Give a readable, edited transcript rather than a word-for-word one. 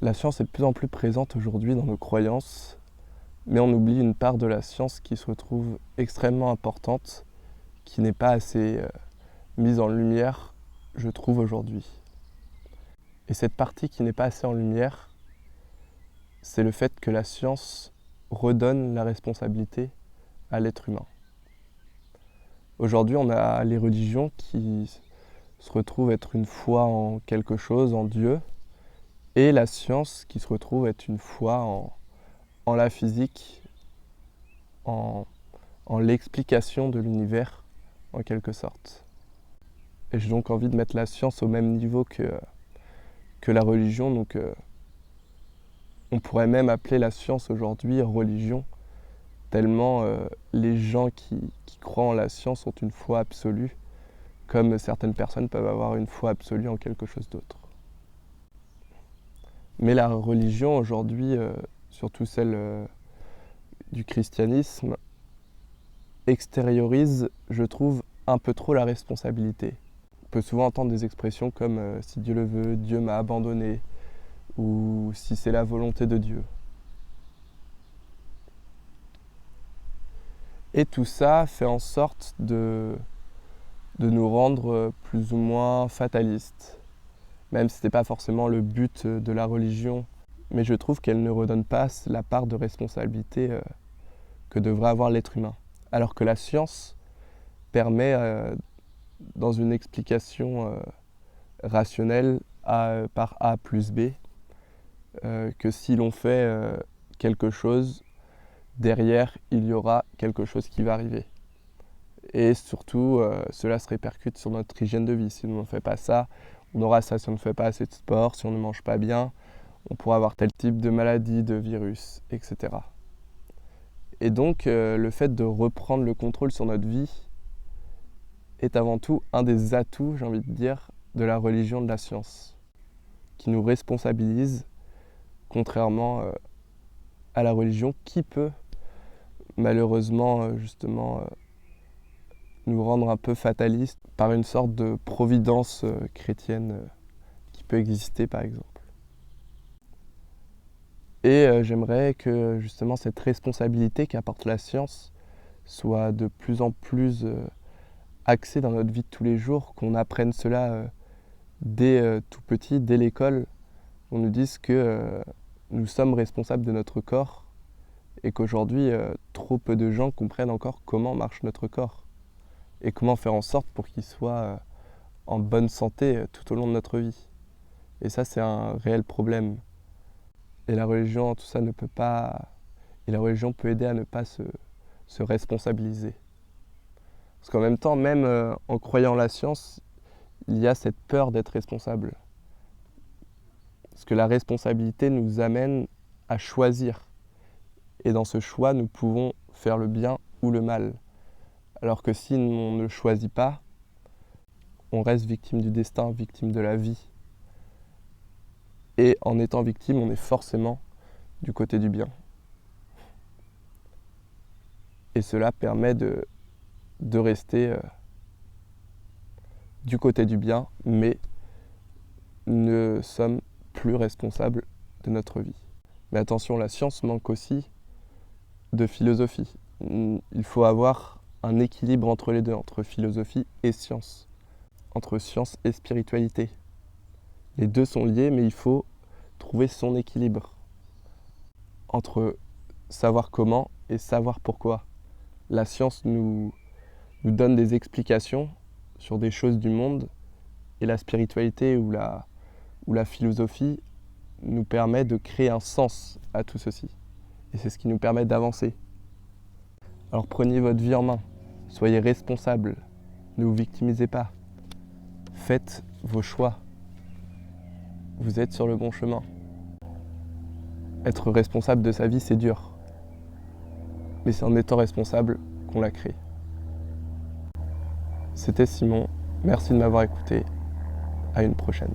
La science est de plus en plus présente aujourd'hui dans nos croyances, mais on oublie une part de la science qui se retrouve extrêmement importante, qui n'est pas assez mise en lumière, je trouve, aujourd'hui. Et cette partie qui n'est pas assez en lumière, c'est le fait que la science redonne la responsabilité à l'être humain. Aujourd'hui, on a les religions qui se retrouvent être une foi en quelque chose, en Dieu, et la science qui se retrouve être une foi en la physique, en l'explication de l'univers, en quelque sorte. Et j'ai donc envie de mettre la science au même niveau que la religion, donc on pourrait même appeler la science aujourd'hui religion, tellement les gens qui croient en la science ont une foi absolue, comme certaines personnes peuvent avoir une foi absolue en quelque chose d'autre. Mais la religion aujourd'hui, surtout celle du christianisme, extériorise, je trouve, un peu trop la responsabilité. On peut souvent entendre des expressions comme si Dieu le veut, Dieu m'a abandonné, ou si c'est la volonté de Dieu. Et tout ça fait en sorte de nous rendre plus ou moins fatalistes, même si ce n'est pas forcément le but de la religion, mais je trouve qu'elle ne redonne pas la part de responsabilité que devrait avoir l'être humain. Alors que la science permet, dans une explication rationnelle, A par A plus B, que si l'on fait quelque chose, derrière, il y aura quelque chose qui va arriver. Et surtout, cela se répercute sur notre hygiène de vie. Si on ne fait pas ça, on aura ça. Si on ne fait pas assez de sport, si on ne mange pas bien, on pourra avoir tel type de maladie, de virus, etc. Et donc, le fait de reprendre le contrôle sur notre vie est avant tout un des atouts, j'ai envie de dire, de la religion de la science, qui nous responsabilise, contrairement à la religion qui peut malheureusement justement nous rendre un peu fatalistes par une sorte de providence chrétienne qui peut exister par exemple. Et j'aimerais que justement cette responsabilité qu'apporte la science soit de plus en plus axée dans notre vie de tous les jours, qu'on apprenne cela dès tout petit, dès l'école. On nous dise que nous sommes responsables de notre corps et qu'aujourd'hui, trop peu de gens comprennent encore comment marche notre corps et comment faire en sorte pour qu'il soit en bonne santé tout au long de notre vie. Et ça, c'est un réel problème. Et la religion, tout ça ne peut pas... Et la religion peut aider à ne pas se responsabiliser. Parce qu'en même temps, même en croyant la science, il y a cette peur d'être responsable. Parce que la responsabilité nous amène à choisir. Et dans ce choix, nous pouvons faire le bien ou le mal. Alors que si on ne choisit pas, on reste victime du destin, victime de la vie. Et en étant victime, on est forcément du côté du bien. Et cela permet de rester du côté du bien, mais ne sommes plus responsables de notre vie. Mais attention, la science manque aussi de philosophie. Il faut avoir un équilibre entre les deux, entre philosophie et science, entre science et spiritualité. Les deux sont liés, mais il faut trouver son équilibre entre savoir comment et savoir pourquoi. La science nous donne des explications sur des choses du monde et la spiritualité ou la philosophie nous permet de créer un sens à tout ceci. Et c'est ce qui nous permet d'avancer. Alors prenez votre vie en main, soyez responsable, ne vous victimisez pas, faites vos choix. Vous êtes sur le bon chemin. Être responsable de sa vie, c'est dur. Mais c'est en étant responsable qu'on la crée. C'était Simon, merci de m'avoir écouté, à une prochaine.